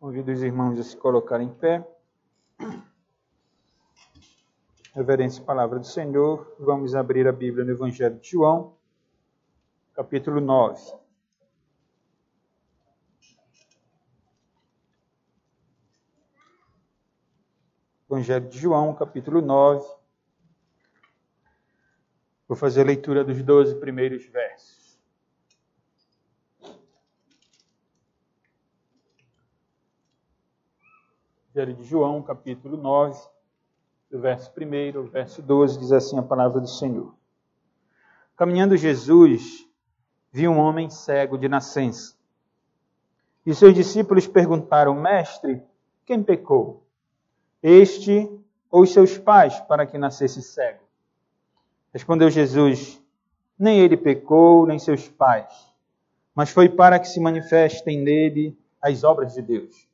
Convido os irmãos a se colocarem em pé. Reverência à palavra do Senhor. Vamos abrir a Bíblia no Evangelho de João, capítulo 9. Evangelho de João, capítulo 9. Vou fazer a leitura dos 12 primeiros versos. Evangelho de João, capítulo 9, do verso 1 ao verso 12, diz assim a palavra do Senhor. Caminhando Jesus, viu um homem cego de nascença. E seus discípulos perguntaram: Mestre, quem pecou? Este ou os seus pais, para que nascesse cego? Respondeu Jesus: Nem ele pecou, nem seus pais, mas foi para que se manifestem nele as obras de Deus.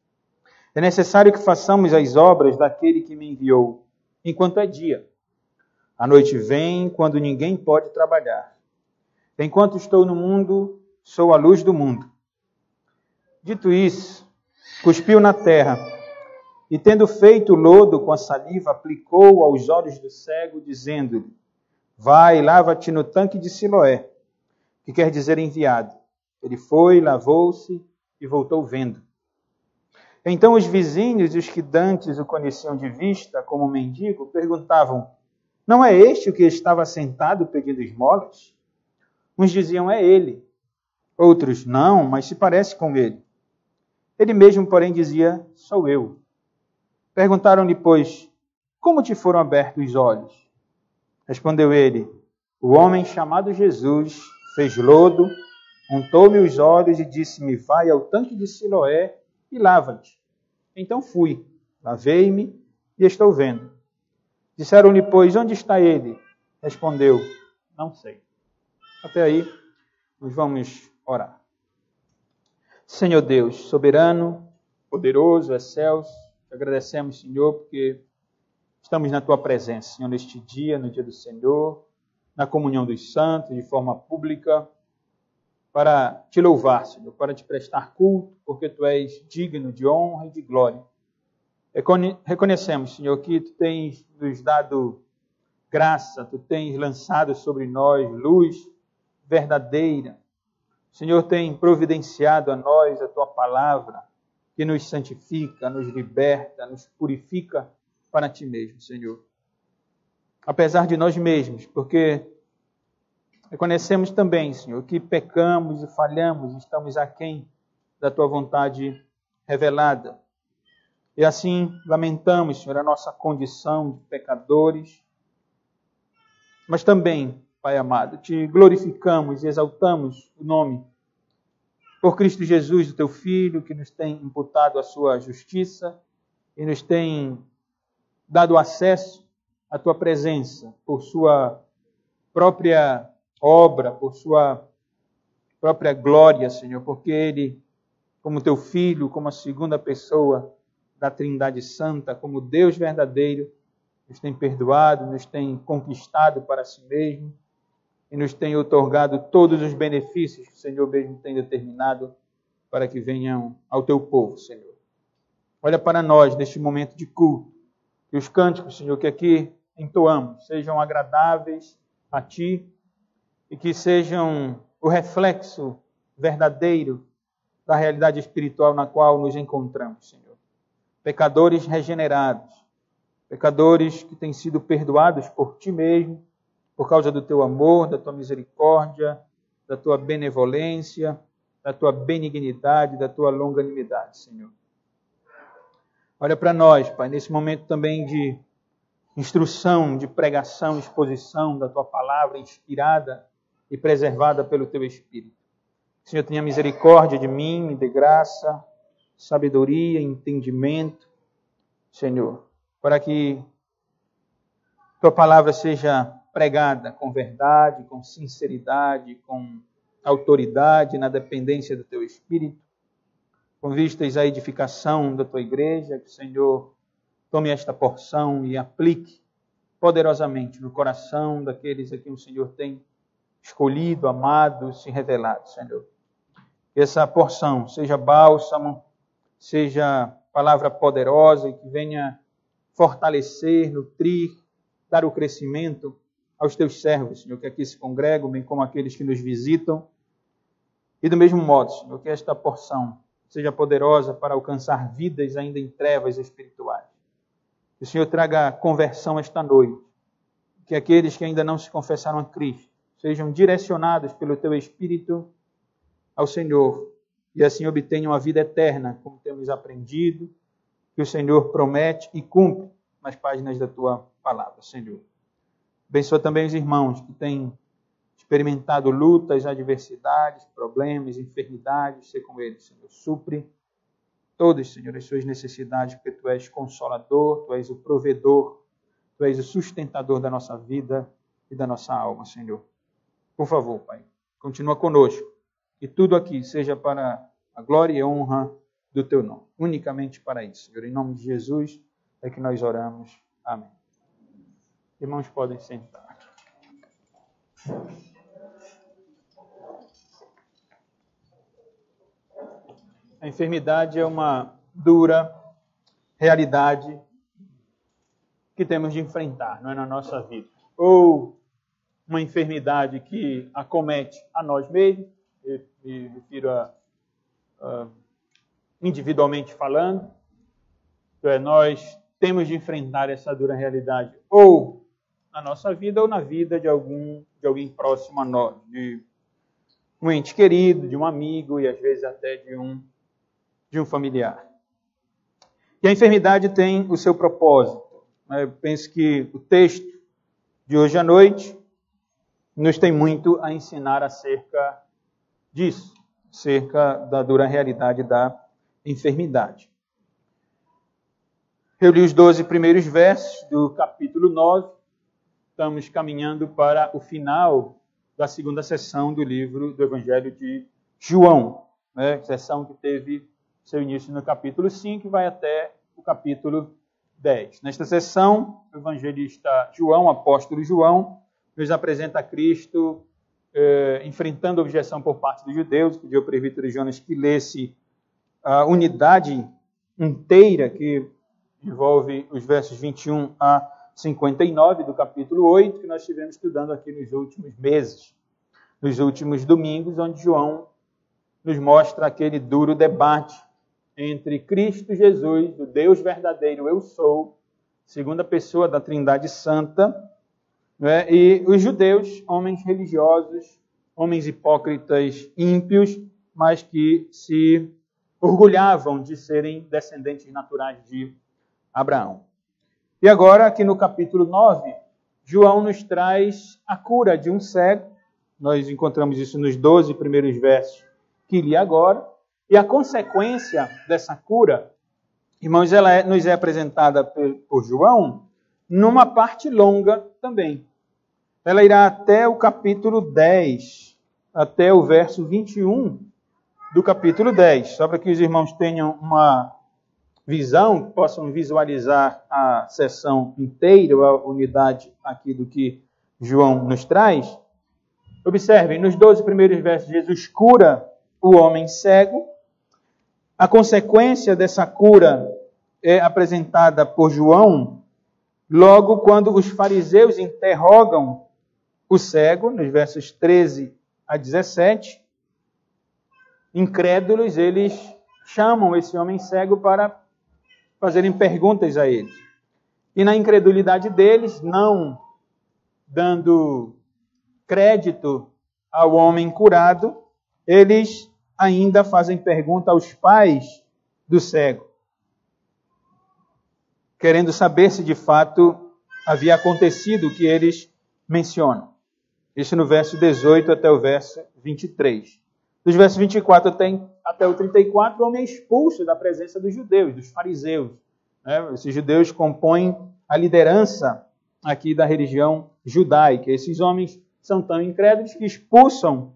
É necessário que façamos as obras daquele que me enviou, enquanto é dia. A noite vem, quando ninguém pode trabalhar. Enquanto estou no mundo, sou a luz do mundo. Dito isso, cuspiu na terra, e tendo feito lodo com a saliva, aplicou aos olhos do cego, dizendo-lhe: Vai, lava-te no tanque de Siloé, que quer dizer enviado. Ele foi, lavou-se e voltou vendo. Então os vizinhos e os que dantes o conheciam de vista como mendigo perguntavam: Não é este o que estava sentado pedindo esmolas? Uns diziam: É ele. Outros: Não, mas se parece com ele. Ele mesmo, porém, dizia: Sou eu. Perguntaram-lhe, pois: Como te foram abertos os olhos? Respondeu ele: O homem chamado Jesus fez lodo, untou-me os olhos e disse-me: Vai ao tanque de Siloé e lava-te. Então fui, lavei-me e estou vendo. Disseram-lhe, pois, onde está ele? Respondeu: Não sei. Até aí, nós vamos orar. Senhor Deus, soberano, poderoso, excelso, te agradecemos, Senhor, porque estamos na tua presença, Senhor, neste dia, no dia do Senhor, na comunhão dos santos, de forma pública, para te louvar, Senhor, para te prestar culto, porque tu és digno de honra e de glória. Reconhecemos, Senhor, que tu tens nos dado graça, tu tens lançado sobre nós luz verdadeira. O Senhor tem providenciado a nós a tua palavra, que nos santifica, nos liberta, nos purifica para ti mesmo, Senhor. Apesar de nós mesmos, porque reconhecemos também, Senhor, que pecamos e falhamos, estamos aquém da tua vontade revelada. E assim lamentamos, Senhor, a nossa condição de pecadores. Mas também, Pai amado, te glorificamos e exaltamos o nome por Cristo Jesus, o teu Filho, que nos tem imputado a sua justiça e nos tem dado acesso à tua presença por sua própria obra, por sua própria glória, Senhor, porque Ele, como teu Filho, como a segunda pessoa da Trindade Santa, como Deus verdadeiro, nos tem perdoado, nos tem conquistado para si mesmo e nos tem otorgado todos os benefícios que o Senhor mesmo tem determinado para que venham ao teu povo, Senhor. Olha para nós neste momento de culto, que os cânticos, Senhor, que aqui entoamos, sejam agradáveis a Ti, e que sejam o reflexo verdadeiro da realidade espiritual na qual nos encontramos, Senhor. Pecadores regenerados, pecadores que têm sido perdoados por Ti mesmo, por causa do Teu amor, da Tua misericórdia, da Tua benevolência, da Tua benignidade, da Tua longanimidade, Senhor. Olha para nós, Pai, nesse momento também de instrução, de pregação, exposição da Tua palavra inspirada e preservada pelo Teu Espírito. Que o Senhor tenha misericórdia de mim, me dê graça, sabedoria, entendimento, Senhor, para que Tua palavra seja pregada com verdade, com sinceridade, com autoridade, na dependência do Teu Espírito, com vistas à edificação da Tua igreja, que o Senhor tome esta porção e aplique poderosamente no coração daqueles a quem o Senhor tem escolhido, amado, se revelado, Senhor. Que essa porção seja bálsamo, seja palavra poderosa e que venha fortalecer, nutrir, dar o crescimento aos teus servos, Senhor, que aqui se congregam, bem como aqueles que nos visitam. E do mesmo modo, Senhor, que esta porção seja poderosa para alcançar vidas ainda em trevas espirituais. Que o Senhor traga conversão esta noite. Que aqueles que ainda não se confessaram a Cristo sejam direcionados pelo Teu Espírito ao Senhor e assim obtenham a vida eterna, como temos aprendido, que o Senhor promete e cumpre nas páginas da Tua palavra, Senhor. Abençoa também os irmãos que têm experimentado lutas, adversidades, problemas, enfermidades, ser com eles, Senhor. Supre todas, Senhor, as suas necessidades, porque Tu és consolador, Tu és o provedor, Tu és o sustentador da nossa vida e da nossa alma, Senhor. Por favor, Pai, continua conosco. Que tudo aqui seja para a glória e honra do Teu nome. Unicamente para isso, Senhor. Em nome de Jesus é que nós oramos. Amém. Irmãos, podem sentar. A enfermidade é uma dura realidade que temos de enfrentar, não é, na nossa vida. Ou uma enfermidade que acomete a nós mesmos, me refiro a individualmente falando, nós temos de enfrentar essa dura realidade ou na nossa vida ou na vida de alguém próximo a nós, de um ente querido, de um amigo e às vezes até de um familiar. E a enfermidade tem o seu propósito. Eu penso que o texto de hoje à noite nos tem muito a ensinar acerca disso, acerca da dura realidade da enfermidade. Eu li os 12 primeiros versos do capítulo 9. Estamos caminhando para o final da segunda sessão do livro do Evangelho de João, sessão que teve seu início no capítulo 5 e vai até o capítulo 10. Nesta sessão, o evangelista João, o apóstolo João, nos apresenta Cristo enfrentando a objeção por parte dos judeus, pediu ao presbítero Jonas que lesse a unidade inteira que envolve os versos 21 a 59 do capítulo 8, que nós estivemos estudando aqui nos últimos meses, nos últimos domingos, onde João nos mostra aquele duro debate entre Cristo Jesus, o Deus verdadeiro, eu sou, segunda pessoa da Trindade Santa, e os judeus, homens religiosos, homens hipócritas, ímpios, mas que se orgulhavam de serem descendentes naturais de Abraão. E agora, aqui no capítulo 9, João nos traz a cura de um cego. Nós encontramos isso nos 12 primeiros versos que li agora. E a consequência dessa cura, irmãos, ela nos é apresentada por João numa parte longa também. Ela irá até o capítulo 10, até o verso 21 do capítulo 10. Só para que os irmãos tenham uma visão, possam visualizar a sessão inteira, a unidade aqui do que João nos traz. Observem, nos 12 primeiros versos, Jesus cura o homem cego. A consequência dessa cura é apresentada por João logo quando os fariseus interrogam o cego, nos versos 13 a 17. Incrédulos, eles chamam esse homem cego para fazerem perguntas a ele. E na incredulidade deles, não dando crédito ao homem curado, eles ainda fazem pergunta aos pais do cego, querendo saber se de fato havia acontecido o que eles mencionam. Isso no verso 18 até o verso 23. Dos versos 24 até o 34, o homem é expulso da presença dos judeus, dos fariseus. Esses judeus compõem a liderança aqui da religião judaica. Esses homens são tão incrédulos que expulsam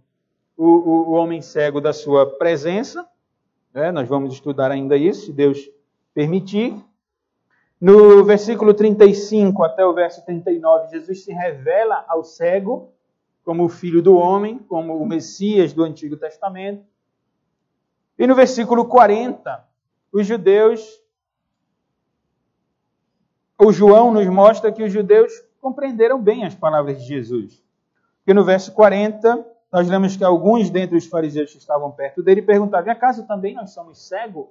o homem cego da sua presença. Nós vamos estudar ainda isso, se Deus permitir. No versículo 35 até o verso 39, Jesus se revela ao cego como o Filho do Homem, como o Messias do Antigo Testamento. E no versículo 40, os judeus, o João nos mostra que os judeus compreenderam bem as palavras de Jesus. Porque no verso 40, nós lemos que alguns dentre os fariseus que estavam perto dele perguntavam: acaso também nós somos cegos?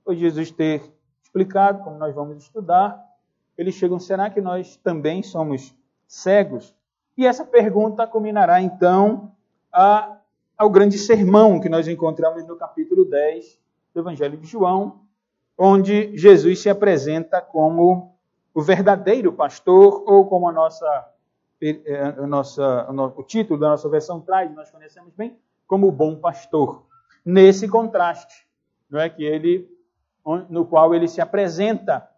Pois Jesus ter explicado, como nós vamos estudar, eles chegam: será que nós também somos cegos? E essa pergunta culminará então ao grande sermão que nós encontramos no capítulo 10 do Evangelho de João, onde Jesus se apresenta como o verdadeiro pastor, ou como o título da nossa versão traz, nós conhecemos bem, como o bom pastor. Nesse contraste, não é, no qual ele se apresenta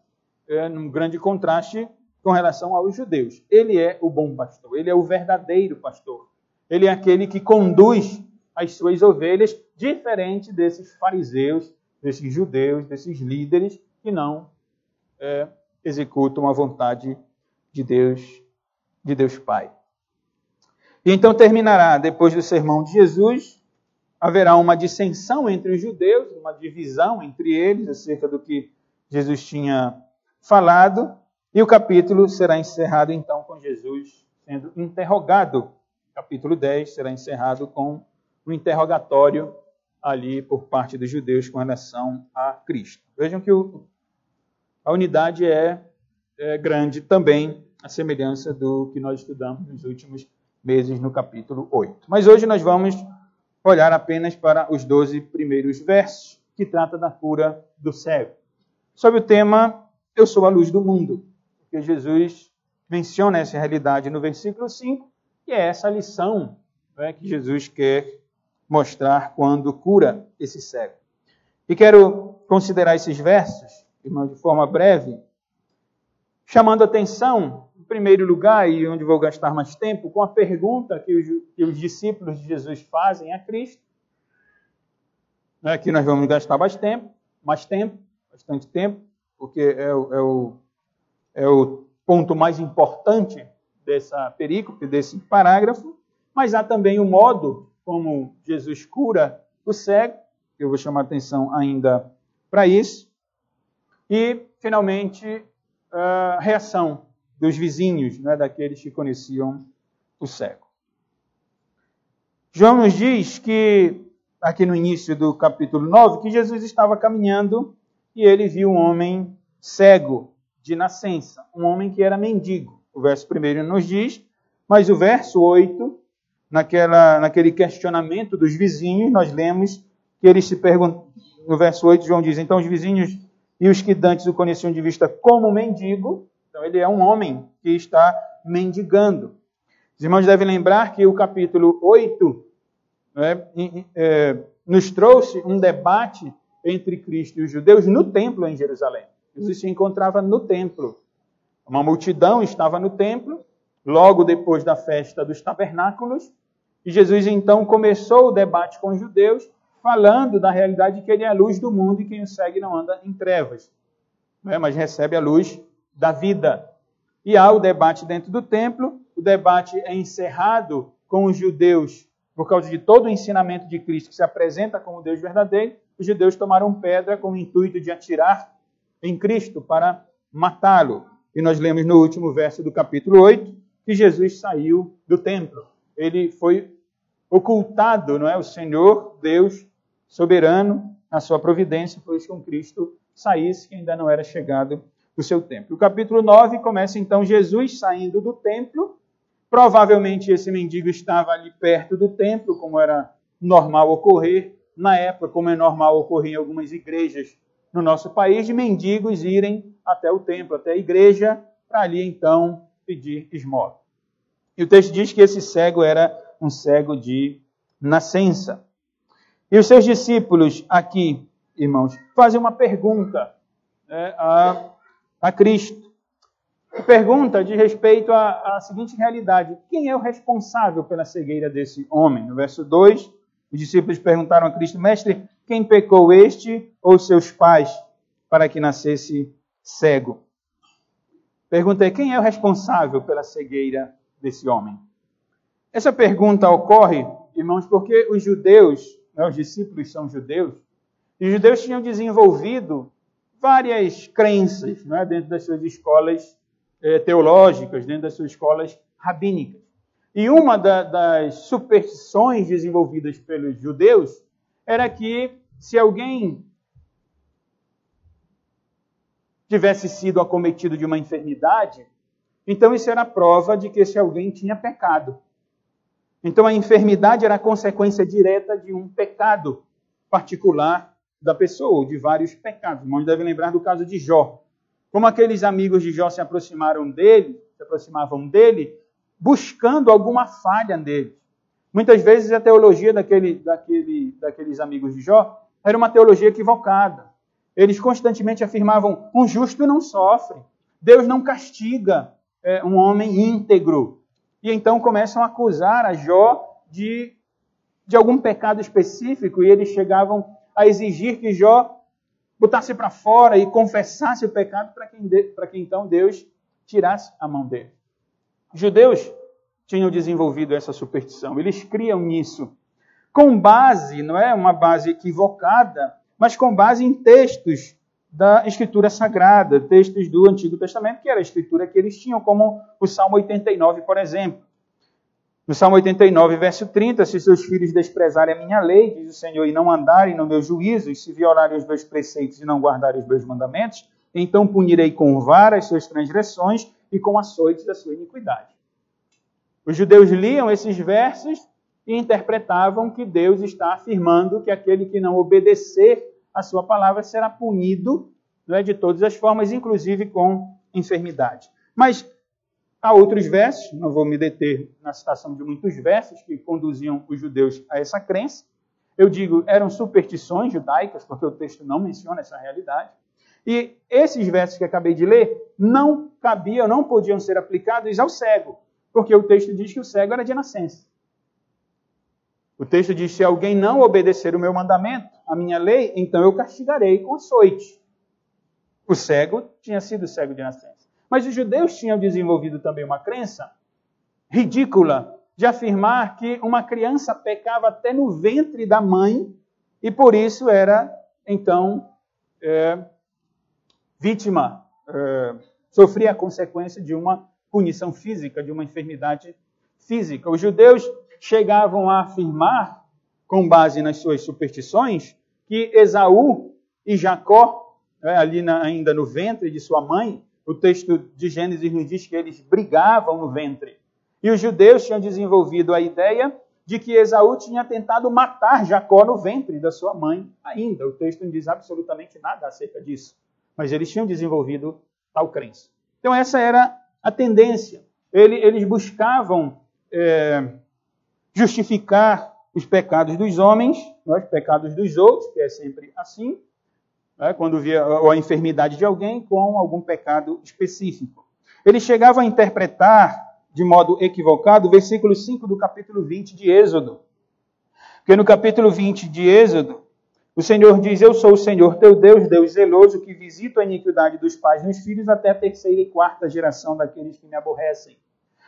num grande contraste com relação aos judeus. Ele é o bom pastor, ele é o verdadeiro pastor. Ele é aquele que conduz as suas ovelhas, diferente desses fariseus, desses judeus, desses líderes que não executam a vontade de Deus Pai. E então terminará, depois do sermão de Jesus, haverá uma dissensão entre os judeus, uma divisão entre eles acerca do que Jesus tinha falado, e o capítulo será encerrado então com Jesus sendo interrogado. O capítulo 10 será encerrado com um interrogatório ali por parte dos judeus com relação a Cristo. Vejam que a unidade é grande também, a semelhança do que nós estudamos nos últimos meses no capítulo 8. Mas hoje nós vamos olhar apenas para os 12 primeiros versos, que trata da cura do cego. Sob o tema, eu sou a luz do mundo, porque Jesus menciona essa realidade no versículo 5, e é essa lição que Jesus quer mostrar quando cura esse cego. E quero considerar esses versos, irmãos, de forma breve, chamando a atenção, em primeiro lugar, e onde vou gastar mais tempo, com a pergunta que os discípulos de Jesus fazem a Cristo. Aqui nós vamos gastar bastante tempo, porque é o ponto mais importante dessa perícope, desse parágrafo, mas há também o modo como Jesus cura o cego, eu vou chamar a atenção ainda para isso, e, finalmente, a reação dos vizinhos, daqueles que conheciam o cego. João nos diz que, aqui no início do capítulo 9, que Jesus estava caminhando e ele viu um homem cego de nascença, um homem que era mendigo. O verso 1 nos diz, mas o verso 8, naquele questionamento dos vizinhos, nós lemos que eles se perguntam, no verso 8, João diz, então os vizinhos e os que dantes o conheciam de vista como mendigo, então ele é um homem que está mendigando. Os irmãos devem lembrar que o capítulo 8 nos trouxe um debate entre Cristo e os judeus no templo em Jerusalém. Jesus se encontrava no templo. Uma multidão estava no templo, logo depois da festa dos tabernáculos, e Jesus então começou o debate com os judeus, falando da realidade de que ele é a luz do mundo e quem o segue não anda em trevas, mas recebe a luz da vida. E há o debate dentro do templo, o debate é encerrado com os judeus, por causa de todo o ensinamento de Cristo que se apresenta como Deus verdadeiro, os judeus tomaram pedra com o intuito de atirar em Cristo para matá-lo. E nós lemos no último verso do capítulo 8 que Jesus saiu do templo. Ele foi ocultado, o Senhor, Deus soberano, na sua providência, fez com que Cristo saísse, que ainda não era chegado o seu tempo. O capítulo 9 começa então Jesus saindo do templo. Provavelmente esse mendigo estava ali perto do templo, como era normal ocorrer na época, como é normal ocorrer em algumas igrejas no nosso país, de mendigos irem até o templo, até a igreja, para ali então pedir esmola. E o texto diz que esse cego era um cego de nascença. E os seus discípulos aqui, irmãos, fazem uma pergunta a Cristo. A pergunta diz respeito à seguinte realidade: quem é o responsável pela cegueira desse homem? No verso 2, os discípulos perguntaram a Cristo: Mestre, quem pecou, este ou seus pais, para que nascesse cego? Pergunta é: quem é o responsável pela cegueira desse homem? Essa pergunta ocorre, irmãos, porque os judeus, os discípulos são judeus, E os judeus tinham desenvolvido várias crenças, não é, dentro das suas escolas teológicas, dentro das suas escolas rabínicas. E uma das superstições desenvolvidas pelos judeus era que se alguém tivesse sido acometido de uma enfermidade, então isso era prova de que esse alguém tinha pecado. Então a enfermidade era a consequência direta de um pecado particular da pessoa, ou de vários pecados. Irmãos devem lembrar do caso de Jó. Como aqueles amigos de Jó se aproximavam dele, buscando alguma falha nele. Muitas vezes a teologia daqueles amigos de Jó era uma teologia equivocada. Eles constantemente afirmavam: um justo não sofre, Deus não castiga um homem íntegro. E então começam a acusar a Jó de algum pecado específico, e eles chegavam a exigir que Jó botasse para fora e confessasse o pecado para que então Deus tirasse a mão dele. Os judeus tinham desenvolvido essa superstição, eles criam nisso, com base, não é uma base equivocada, mas com base em textos da Escritura Sagrada, textos do Antigo Testamento, que era a Escritura que eles tinham, como o Salmo 89, por exemplo. No Salmo 89, verso 30, se seus filhos desprezarem a minha lei, diz o Senhor, e não andarem no meu juízo, e se violarem os meus preceitos e não guardarem os meus mandamentos, então punirei com vara as suas transgressões e com açoites a sua iniquidade. Os judeus liam esses versos e interpretavam que Deus está afirmando que aquele que não obedecer a sua palavra será punido, não é, de todas as formas, inclusive com enfermidade. Mas há outros versos, não vou me deter na citação de muitos versos que conduziam os judeus a essa crença. Eu digo, eram superstições judaicas, porque o texto não menciona essa realidade. E esses versos que acabei de ler não cabiam, não podiam ser aplicados ao cego, porque o texto diz que o cego era de nascença. O texto diz, se alguém não obedecer o meu mandamento, a minha lei, então eu castigarei com açoite. O cego tinha sido cego de nascença. Mas os judeus tinham desenvolvido também uma crença ridícula de afirmar que uma criança pecava até no ventre da mãe e por isso era, então, vítima, sofria a consequência de uma punição física, de uma enfermidade física. Os judeus chegavam a afirmar, com base nas suas superstições, que Esaú e Jacó, ainda no ventre de sua mãe, o texto de Gênesis nos diz que eles brigavam no ventre. E os judeus tinham desenvolvido a ideia de que Esaú tinha tentado matar Jacó no ventre da sua mãe ainda. O texto não diz absolutamente nada acerca disso. Mas eles tinham desenvolvido tal crença. Então essa era a tendência. Eles buscavam justificar os pecados dos homens, os pecados dos outros, que é sempre assim, quando via a enfermidade de alguém, com algum pecado específico. Eles chegavam a interpretar, de modo equivocado, o versículo 5 do capítulo 20 de Êxodo. Porque no capítulo 20 de Êxodo, o Senhor diz, eu sou o Senhor teu Deus, Deus zeloso, que visito a iniquidade dos pais nos filhos até a 3ª e 4ª geração daqueles que me aborrecem.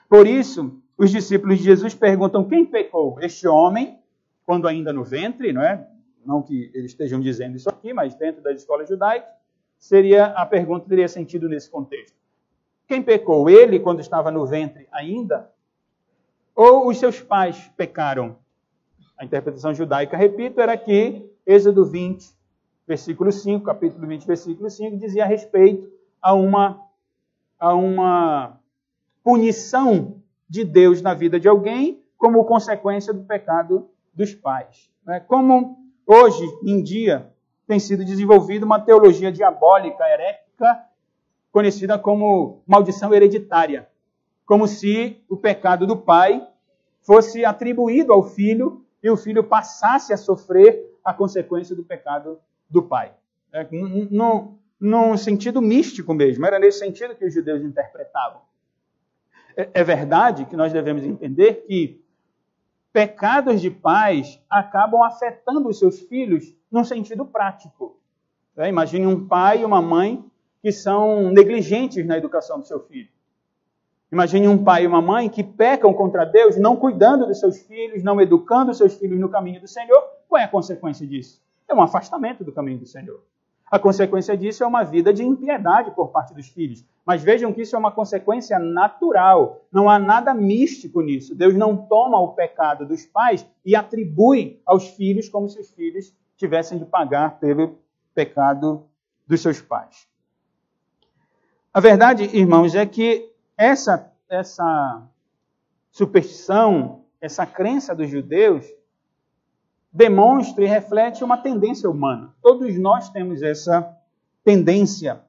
Por isso, os discípulos de Jesus perguntam, quem pecou? Este homem, quando ainda no ventre, não é? Não que eles estejam dizendo isso aqui, mas dentro das escolas judaicas, a pergunta teria sentido nesse contexto. Quem pecou? Ele, quando estava no ventre ainda? Ou os seus pais pecaram? A interpretação judaica, repito, era que Êxodo 20, versículo 5, capítulo 20, versículo 5, dizia a respeito a uma punição de Deus na vida de alguém como consequência do pecado dos pais. Como hoje em dia tem sido desenvolvida uma teologia diabólica, herética, conhecida como maldição hereditária. Como se o pecado do pai fosse atribuído ao filho e o filho passasse a sofrer a consequência do pecado do pai. Num sentido místico mesmo, era nesse sentido que os judeus interpretavam. É verdade que nós devemos entender que pecados de pais acabam afetando os seus filhos num sentido prático. Imagine um pai e uma mãe que são negligentes na educação do seu filho. Imagine um pai e uma mãe que pecam contra Deus, não cuidando dos seus filhos, não educando os seus filhos no caminho do Senhor. Qual é a consequência disso? É um afastamento do caminho do Senhor. A consequência disso é uma vida de impiedade por parte dos filhos. Mas vejam que isso é uma consequência natural. Não há nada místico nisso. Deus não toma o pecado dos pais e atribui aos filhos como se os filhos tivessem de pagar pelo pecado dos seus pais. A verdade, irmãos, é que essa superstição, essa crença dos judeus, demonstra e reflete uma tendência humana. Todos nós temos essa tendência.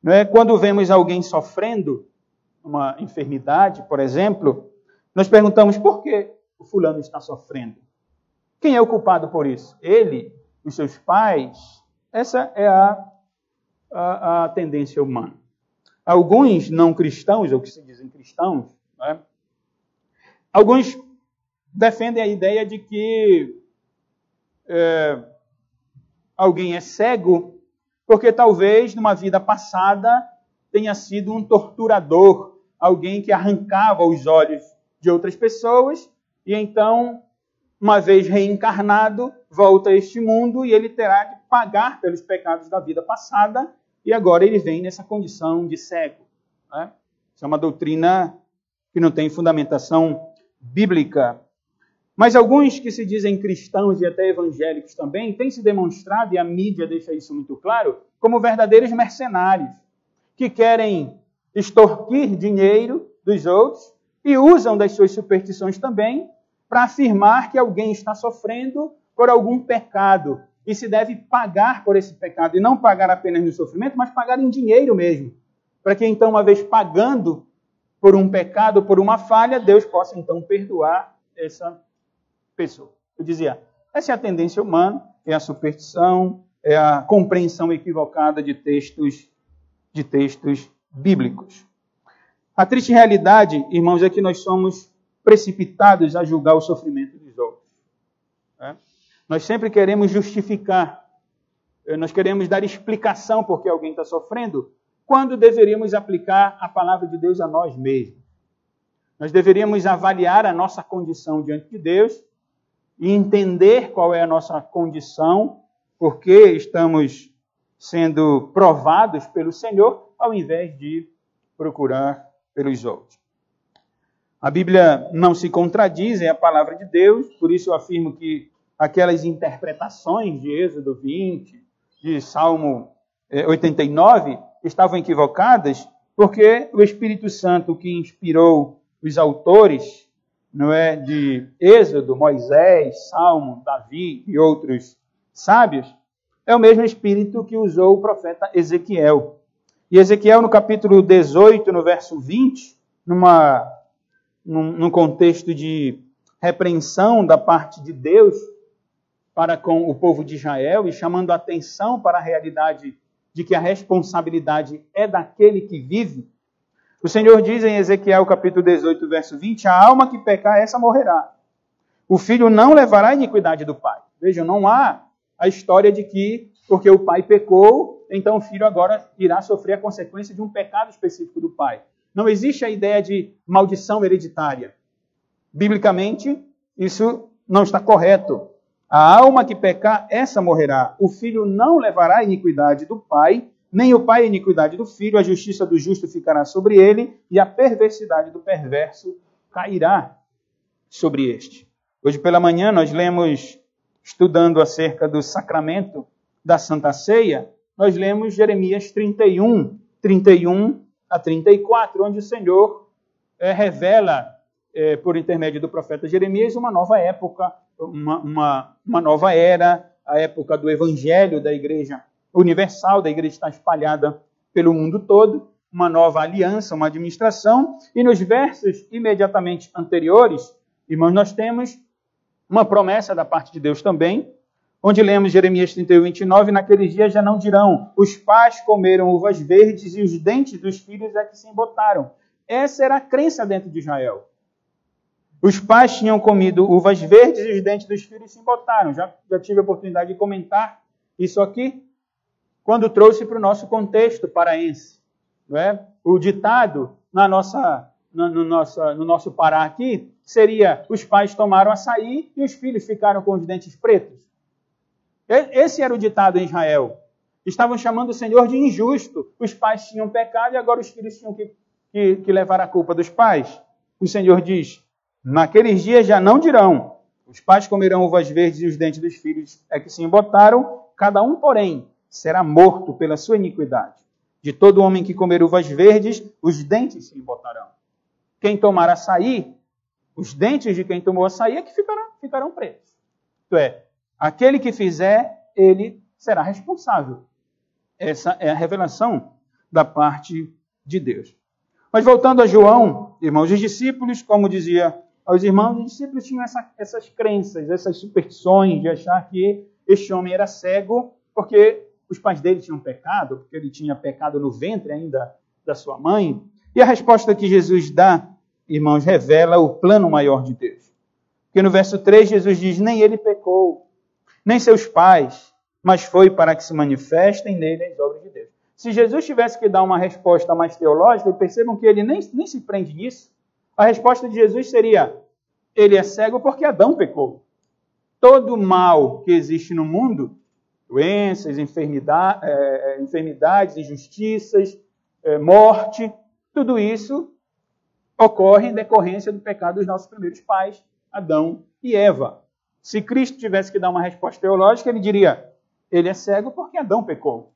Não é? Quando vemos alguém sofrendo uma enfermidade, por exemplo, nós perguntamos por que o fulano está sofrendo. Quem é o culpado por isso? Ele? Os seus pais? Essa é a tendência humana. Alguns não cristãos, ou que se dizem cristãos, não é? Alguns defendem a ideia de que alguém é cego porque talvez numa vida passada tenha sido um torturador, alguém que arrancava os olhos de outras pessoas e então, uma vez reencarnado, volta a este mundo e ele terá de pagar pelos pecados da vida passada e agora ele vem nessa condição de cego. Né? Isso é uma doutrina que não tem fundamentação bíblica. Mas alguns que se dizem cristãos e até evangélicos também têm se demonstrado, e a mídia deixa isso muito claro, como verdadeiros mercenários, que querem extorquir dinheiro dos outros e usam das suas superstições também para afirmar que alguém está sofrendo por algum pecado e se deve pagar por esse pecado, e não pagar apenas no sofrimento, mas pagar em dinheiro mesmo, para que então, uma vez pagando por um pecado, por uma falha, Deus possa então perdoar essa pessoa. Eu dizia, essa é a tendência humana, é a superstição, é a compreensão equivocada de textos bíblicos. A triste realidade, irmãos, é que nós somos precipitados a julgar o sofrimento dos outros. Né? Nós sempre queremos justificar, nós queremos dar explicação por que alguém está sofrendo, quando deveríamos aplicar a palavra de Deus a nós mesmos. Nós deveríamos avaliar a nossa condição diante de Deus e entender qual é a nossa condição, porque estamos sendo provados pelo Senhor, ao invés de procurar pelos outros. A Bíblia não se contradiz, é a palavra de Deus, por isso eu afirmo que aquelas interpretações de Êxodo 20, de Salmo 89, estavam equivocadas, porque o Espírito Santo que inspirou os autores, não é, de Êxodo, Moisés, Salmo, Davi e outros sábios, é o mesmo Espírito que usou o profeta Ezequiel. E Ezequiel, no capítulo 18, no verso 20, num contexto de repreensão da parte de Deus para com o povo de Israel e chamando a atenção para a realidade de que a responsabilidade é daquele que vive, o Senhor diz em Ezequiel capítulo 18, verso 20, a alma que pecar, essa morrerá. O filho não levará a iniquidade do pai. Vejam, não há a história de que, porque o pai pecou, então o filho agora irá sofrer a consequência de um pecado específico do pai. Não existe a ideia de maldição hereditária. Biblicamente, isso não está correto. A alma que pecar, essa morrerá. O filho não levará a iniquidade do pai, nem o pai a iniquidade do filho. A justiça do justo ficará sobre ele, e a perversidade do perverso cairá sobre este. Hoje pela manhã nós lemos, estudando acerca do sacramento da Santa Ceia, nós lemos Jeremias 31 a 34, onde o Senhor revela, por intermédio do profeta Jeremias, uma nova época, uma nova era, a época do Evangelho da Igreja Universal, da Igreja está espalhada pelo mundo todo, uma nova aliança, uma administração, e nos versos imediatamente anteriores, irmãos, nós temos uma promessa da parte de Deus também, onde lemos Jeremias 31, 29, naqueles dias já não dirão, os pais comeram uvas verdes e os dentes dos filhos é que se embotaram. Essa era a crença dentro de Israel. Os pais tinham comido uvas verdes e os dentes dos filhos se embotaram. Já tive a oportunidade de comentar isso aqui, quando trouxe para o nosso contexto paraense. Não é? O ditado no nosso Pará aqui seria, os pais tomaram açaí e os filhos ficaram com os dentes pretos. Esse era o ditado em Israel. Estavam chamando o Senhor de injusto. Os pais tinham pecado e agora os filhos tinham que levar a culpa dos pais. O Senhor diz, naqueles dias já não dirão, os pais comerão uvas verdes e os dentes dos filhos é que se embotaram, cada um, porém, será morto pela sua iniquidade. De todo homem que comer uvas verdes, os dentes se embotarão. Quem tomar açaí, os dentes de quem tomou açaí é que ficarão pretos. Isto é, aquele que fizer, ele será responsável. Essa é a revelação da parte de Deus. Mas voltando a João, irmãos, os discípulos, como dizia aos irmãos, os discípulos tinham essas crenças, essas superstições de achar que este homem era cego porque os pais dele tinham pecado, porque ele tinha pecado no ventre ainda da sua mãe. E a resposta que Jesus dá, irmãos, revela o plano maior de Deus. Porque no verso 3, Jesus diz, nem ele pecou, nem seus pais, mas foi para que se manifestem nele as obras de Deus. Se Jesus tivesse que dar uma resposta mais teológica, percebam que ele nem se prende nisso. A resposta de Jesus seria, ele é cego porque Adão pecou. Todo mal que existe no mundo, doenças, enfermidades, injustiças, morte, tudo isso ocorre em decorrência do pecado dos nossos primeiros pais, Adão e Eva. Se Cristo tivesse que dar uma resposta teológica, ele diria, ele é cego porque Adão pecou.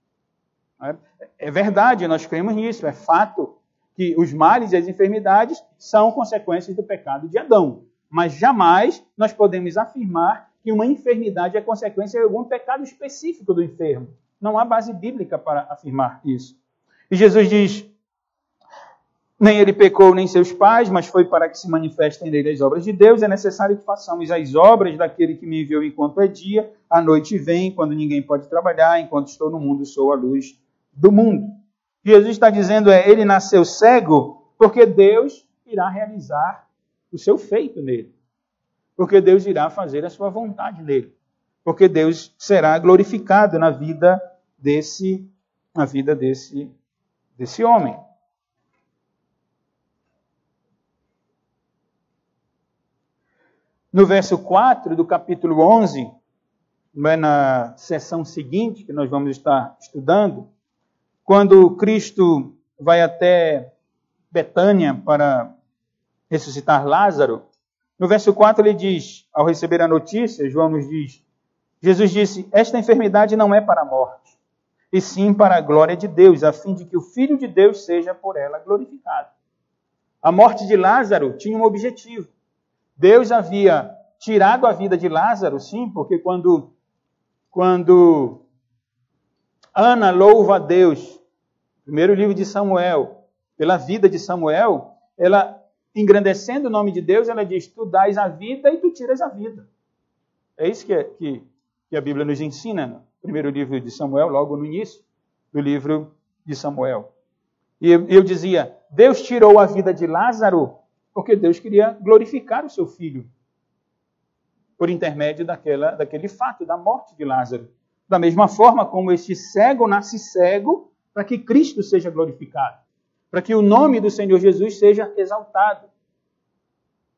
É verdade, nós cremos nisso, é fato que os males e as enfermidades são consequências do pecado de Adão. Mas jamais nós podemos afirmar que uma enfermidade é consequência de algum pecado específico do enfermo. Não há base bíblica para afirmar isso. E Jesus diz, nem ele pecou, nem seus pais, mas foi para que se manifestem nele as obras de Deus. É necessário que façamos as obras daquele que me enviou enquanto é dia. A noite vem, quando ninguém pode trabalhar. Enquanto estou no mundo, sou a luz do mundo. Jesus está dizendo, ele nasceu cego porque Deus irá realizar o seu feito nele. Porque Deus irá fazer a sua vontade nele. Porque Deus será glorificado na vida desse homem. No verso 4 do capítulo 11, na sessão seguinte que nós vamos estar estudando, quando Cristo vai até Betânia para ressuscitar Lázaro, no verso 4 ele diz, ao receber a notícia, João nos diz, Jesus disse, esta enfermidade não é para a morte, e sim para a glória de Deus, a fim de que o Filho de Deus seja por ela glorificado. A morte de Lázaro tinha um objetivo. Deus havia tirado a vida de Lázaro, sim, porque quando Ana louva a Deus, primeiro livro de Samuel, pela vida de Samuel, ela, engrandecendo o nome de Deus, ela diz, tu dás a vida e tu tiras a vida. É isso que a Bíblia nos ensina, no primeiro livro de Samuel, logo no início do livro de Samuel. E eu dizia, Deus tirou a vida de Lázaro porque Deus queria glorificar o seu filho por intermédio daquele fato, da morte de Lázaro. Da mesma forma como este cego nasce cego para que Cristo seja glorificado, para que o nome do Senhor Jesus seja exaltado.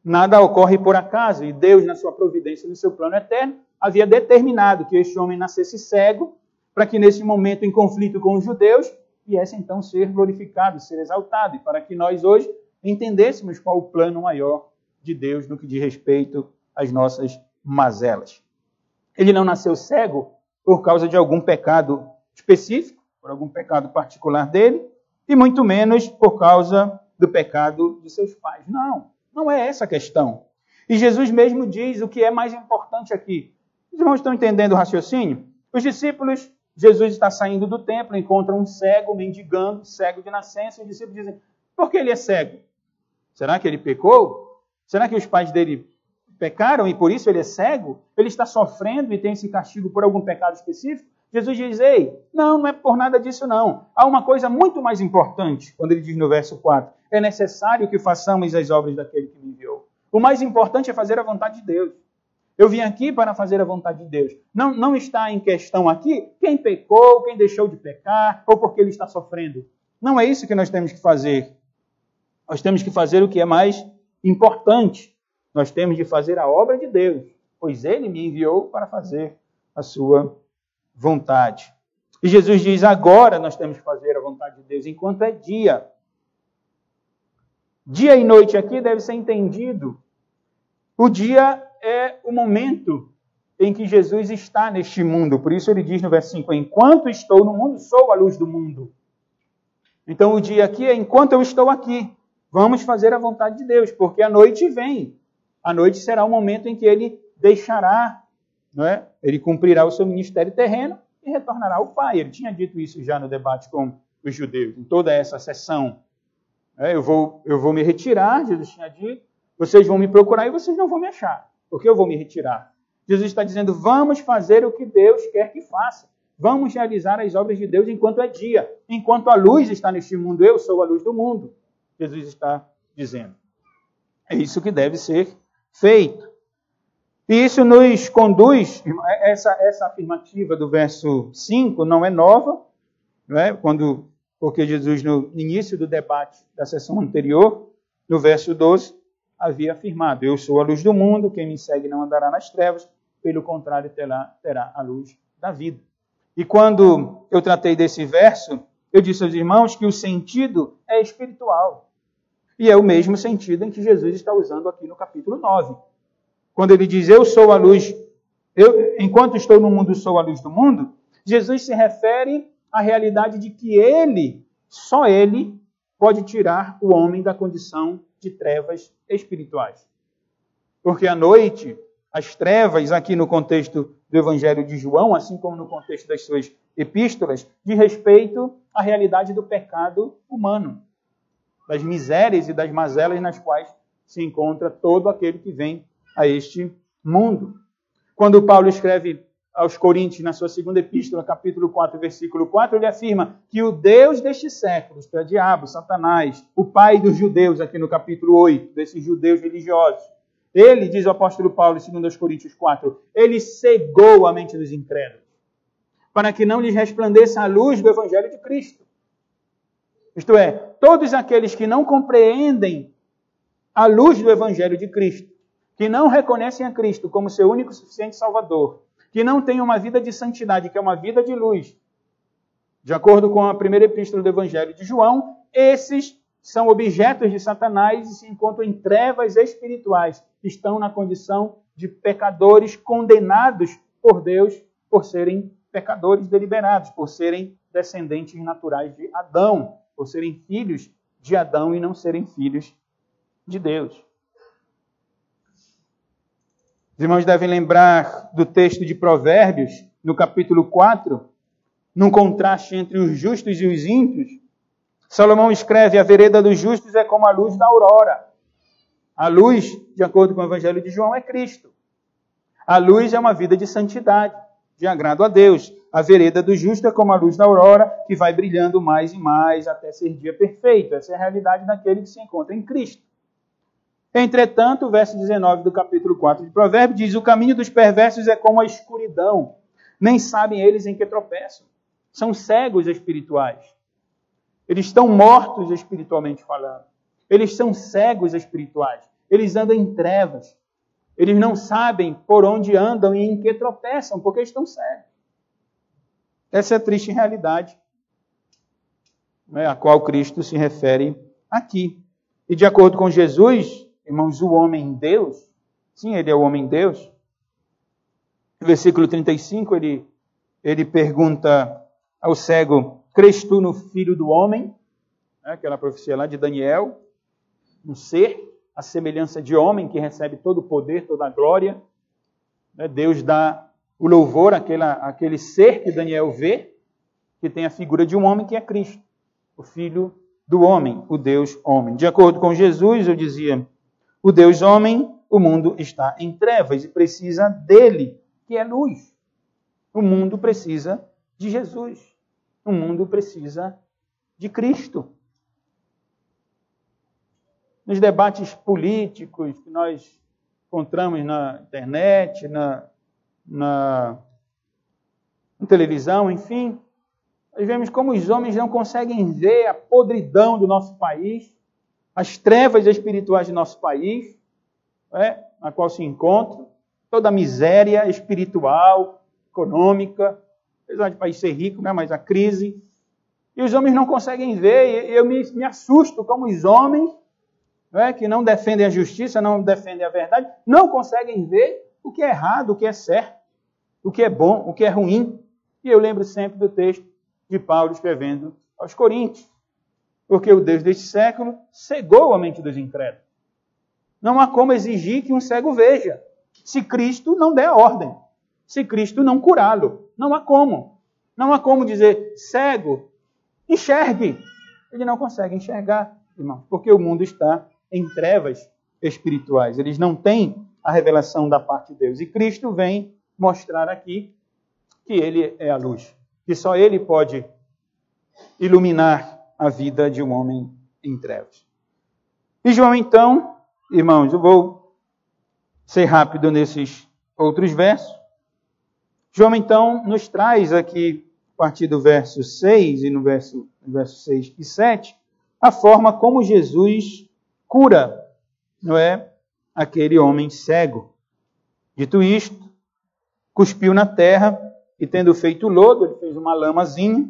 Nada ocorre por acaso, e Deus, na sua providência, no seu plano eterno, havia determinado que este homem nascesse cego, para que nesse momento, em conflito com os judeus, viesse então ser glorificado, ser exaltado, e para que nós hoje entendêssemos qual o plano maior de Deus no que diz respeito às nossas mazelas. Ele não nasceu cego por causa de algum pecado específico, por algum pecado particular dele, e muito menos por causa do pecado de seus pais. Não é essa a questão. E Jesus mesmo diz o que é mais importante aqui. Os irmãos estão entendendo o raciocínio? Os discípulos, Jesus está saindo do templo, encontra um cego mendigando, cego de nascença, e os discípulos dizem, por que ele é cego? Será que ele pecou? Será que os pais dele pecaram e por isso ele é cego? Ele está sofrendo e tem esse castigo por algum pecado específico? Jesus diz, não é por nada disso não. Há uma coisa muito mais importante, quando ele diz no verso 4, é necessário que façamos as obras daquele que me enviou. O mais importante é fazer a vontade de Deus. Eu vim aqui para fazer a vontade de Deus. Não está em questão aqui quem pecou, quem deixou de pecar, ou porque ele está sofrendo. Não é isso que nós temos que fazer. Nós temos que fazer o que é mais importante. Nós temos de fazer a obra de Deus, pois ele me enviou para fazer a sua vontade. E Jesus diz, agora nós temos que fazer a vontade de Deus, enquanto é dia. Dia e noite aqui deve ser entendido. O dia é o momento em que Jesus está neste mundo. Por isso ele diz no verso 5, enquanto estou no mundo, sou a luz do mundo. Então o dia aqui é enquanto eu estou aqui. Vamos fazer a vontade de Deus, porque a noite vem. A noite será o momento em que ele deixará, não é? Ele cumprirá o seu ministério terreno e retornará ao Pai. Ele tinha dito isso já no debate com os judeus, em toda essa sessão. Eu vou me retirar, Jesus tinha dito, vocês vão me procurar e vocês não vão me achar, porque eu vou me retirar. Jesus está dizendo, vamos fazer o que Deus quer que faça. Vamos realizar as obras de Deus enquanto é dia. Enquanto a luz está neste mundo, eu sou a luz do mundo. Jesus está dizendo. É isso que deve ser feito. E isso nos conduz, essa afirmativa do verso 5 não é nova, não é? Porque Jesus, no início do debate da sessão anterior, no verso 12, havia afirmado, eu sou a luz do mundo, quem me segue não andará nas trevas, pelo contrário terá a luz da vida. E quando eu tratei desse verso, eu disse aos irmãos que o sentido é espiritual. E é o mesmo sentido em que Jesus está usando aqui no capítulo 9. Quando ele diz, eu sou a luz, enquanto estou no mundo, sou a luz do mundo, Jesus se refere à realidade de que ele, só ele, pode tirar o homem da condição de trevas espirituais. Porque à noite, as trevas, aqui no contexto do Evangelho de João, assim como no contexto das suas epístolas, diz respeito à realidade do pecado humano, das misérias e das mazelas nas quais se encontra todo aquele que vem a este mundo. Quando Paulo escreve aos Coríntios, na sua segunda epístola, capítulo 4, versículo 4, ele afirma que o Deus deste século, isto é, o diabo, Satanás, o pai dos judeus, aqui no capítulo 8, desses judeus religiosos, ele, diz o apóstolo Paulo, segundo aos Coríntios 4, ele cegou a mente dos incrédulos, para que não lhes resplandeça a luz do Evangelho de Cristo. Isto é, todos aqueles que não compreendem a luz do Evangelho de Cristo, que não reconhecem a Cristo como seu único e suficiente Salvador, que não têm uma vida de santidade, que é uma vida de luz, de acordo com a primeira epístola do Evangelho de João, esses são objetos de Satanás e se encontram em trevas espirituais, estão na condição de pecadores condenados por Deus por serem pecadores deliberados, por serem descendentes naturais de Adão, por serem filhos de Adão e não serem filhos de Deus. Os irmãos devem lembrar do texto de Provérbios, no capítulo 4, num contraste entre os justos e os ímpios. Salomão escreve, a vereda dos justos é como a luz da aurora. A luz, de acordo com o Evangelho de João, é Cristo. A luz é uma vida de santidade, de agrado a Deus. A vereda do justo é como a luz da aurora, que vai brilhando mais e mais até ser dia perfeito. Essa é a realidade daquele que se encontra em Cristo. Entretanto, o verso 19 do capítulo 4 de Provérbios diz, o caminho dos perversos é como a escuridão. Nem sabem eles em que tropeçam. São cegos espirituais. Eles estão mortos espiritualmente falando. Eles são cegos espirituais. Eles andam em trevas. Eles não sabem por onde andam e em que tropeçam, porque estão cegos. Essa é a triste realidade, né, a qual Cristo se refere aqui. E de acordo com Jesus, irmãos, o homem Deus, sim, ele é o homem Deus. No versículo 35, ele pergunta ao cego, crês tu no Filho do Homem? Aquela profecia lá de Daniel, um ser, a semelhança de homem, que recebe todo o poder, toda a glória. Deus dá o louvor àquele ser que Daniel vê, que tem a figura de um homem que é Cristo, o Filho do homem, o Deus homem. De acordo com Jesus, eu dizia, o Deus homem, o mundo está em trevas e precisa dele, que é luz. O mundo precisa de Jesus. O mundo precisa de Cristo. Nos debates políticos que nós encontramos na internet, na televisão, enfim, nós vemos como os homens não conseguem ver a podridão do nosso país, as trevas espirituais do nosso país, na qual se encontram, toda a miséria espiritual, econômica, apesar de país ser rico, né, mas a crise. E os homens não conseguem ver, e eu me assusto como os homens, que não defendem a justiça, não defendem a verdade, não conseguem ver o que é errado, o que é certo, o que é bom, o que é ruim. E eu lembro sempre do texto de Paulo escrevendo aos Coríntios, porque o Deus deste século cegou a mente dos incrédulos. Não há como exigir que um cego veja, se Cristo não der a ordem, se Cristo não curá-lo. Não há como. Não há como dizer, cego, enxergue. Ele não consegue enxergar, irmão, porque o mundo está em trevas espirituais. Eles não têm a revelação da parte de Deus. E Cristo vem mostrar aqui que Ele é a luz, que só Ele pode iluminar a vida de um homem em trevas. E João, então, irmãos, eu vou ser rápido nesses outros versos. João, então, nos traz aqui, a partir do verso 6 e no verso 6 e 7, a forma como Jesus cura, não é, aquele homem cego. Dito isto, cuspiu na terra e, tendo feito lodo, ele fez uma lamazinha,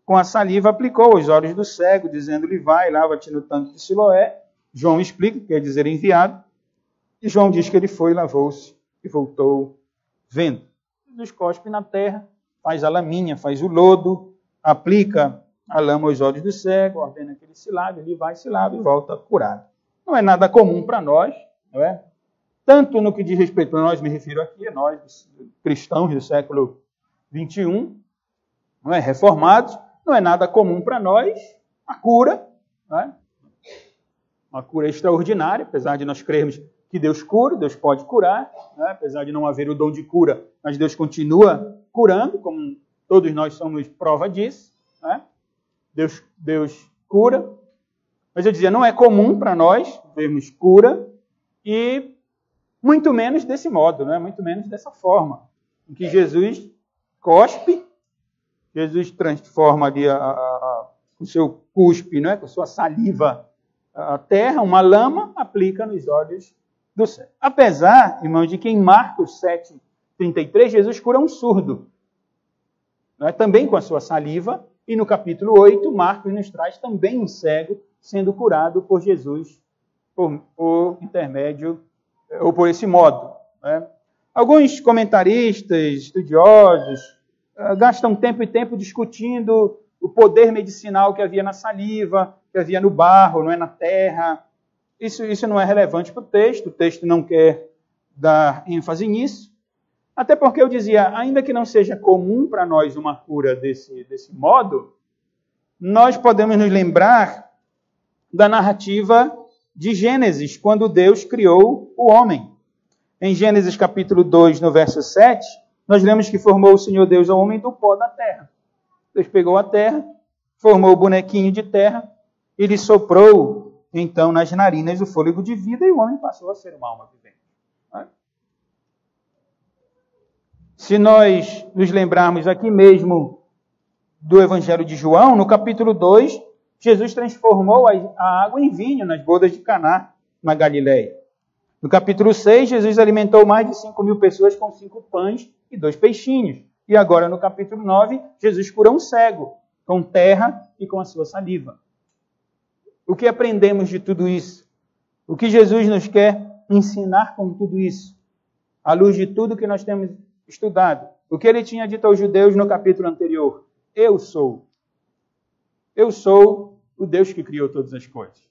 com a saliva aplicou aos olhos do cego, dizendo-lhe, vai, lava-te no tanque de Siloé. João explica, quer dizer enviado, e João diz que ele foi, lavou-se e voltou vendo. Jesus cospe na terra, faz a laminha, faz o lodo, aplica a lama aos olhos do cego, ordena que ele se lave, ele vai, se lava e volta curado. Não é nada comum para nós, não é? Tanto no que diz respeito a nós, me refiro aqui, a nós, cristãos do século XXI, não é? Reformados, não é nada comum para nós a cura, não é? Uma cura extraordinária, apesar de nós crermos que Deus cura, Deus pode curar, né? Apesar de não haver o dom de cura, mas Deus continua curando, como todos nós somos prova disso, né? Deus cura. Mas eu dizia, não é comum para nós vermos cura e muito menos desse modo, né? Muito menos dessa forma, em que Jesus cospe, Jesus transforma ali o seu cuspe, né? Com a sua saliva, a terra, uma lama, aplica nos olhos do cego. Apesar, irmãos, de que em Marcos 7:33, Jesus cura um surdo, né? Também com a sua saliva, e no capítulo 8, Marcos nos traz também um cego sendo curado por Jesus, por intermédio, ou por esse modo, né? Alguns comentaristas, estudiosos, gastam tempo e tempo discutindo o poder medicinal que havia na saliva, que havia no barro, não é na terra. Isso não é relevante para o texto não quer dar ênfase nisso. Até porque eu dizia, ainda que não seja comum para nós uma cura desse modo, nós podemos nos lembrar da narrativa de Gênesis, quando Deus criou o homem. Em Gênesis capítulo 2, no verso 7, nós lemos que formou o Senhor Deus ao homem do pó da terra. Deus pegou a terra, formou o bonequinho de terra e lhe soprou, então, nas narinas o fôlego de vida e o homem passou a ser uma alma vivente. Se nós nos lembrarmos aqui mesmo do Evangelho de João, no capítulo 2, Jesus transformou a água em vinho nas bodas de Caná, na Galileia. No capítulo 6, Jesus alimentou mais de 5.000 pessoas com 5 pães e 2 peixinhos. E agora, no capítulo 9, Jesus cura um cego, com terra e com a sua saliva. O que aprendemos de tudo isso? O que Jesus nos quer ensinar com tudo isso? À luz de tudo que nós temos estudado. O que ele tinha dito aos judeus no capítulo anterior? Eu sou o Deus que criou todas as coisas.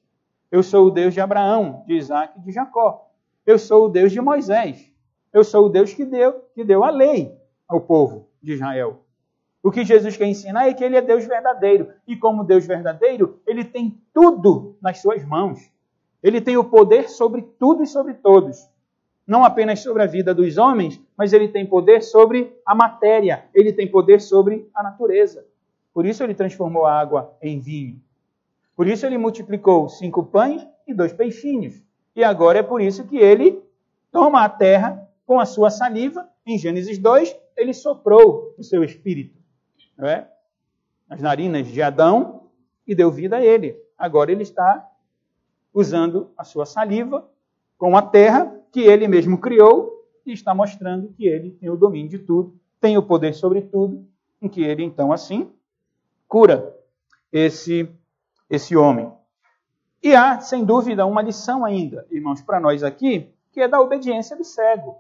Eu sou o Deus de Abraão, de Isaac e de Jacó. Eu sou o Deus de Moisés. Eu sou o Deus que deu a lei ao povo de Israel. O que Jesus quer ensinar é que ele é Deus verdadeiro. E como Deus verdadeiro, ele tem tudo nas suas mãos. Ele tem o poder sobre tudo e sobre todos. Não apenas sobre a vida dos homens, mas ele tem poder sobre a matéria. Ele tem poder sobre a natureza. Por isso ele transformou a água em vinho. Por isso ele multiplicou 5 pães e 2 peixinhos. E agora é por isso que ele toma a terra com a sua saliva. Em Gênesis 2, ele soprou o seu espírito, não é? Nas narinas de Adão e deu vida a ele. Agora ele está usando a sua saliva com a terra que ele mesmo criou e está mostrando que ele tem o domínio de tudo, tem o poder sobre tudo em que ele, então, assim, cura esse homem. E há, sem dúvida, uma lição ainda, irmãos, para nós aqui, que é da obediência do cego.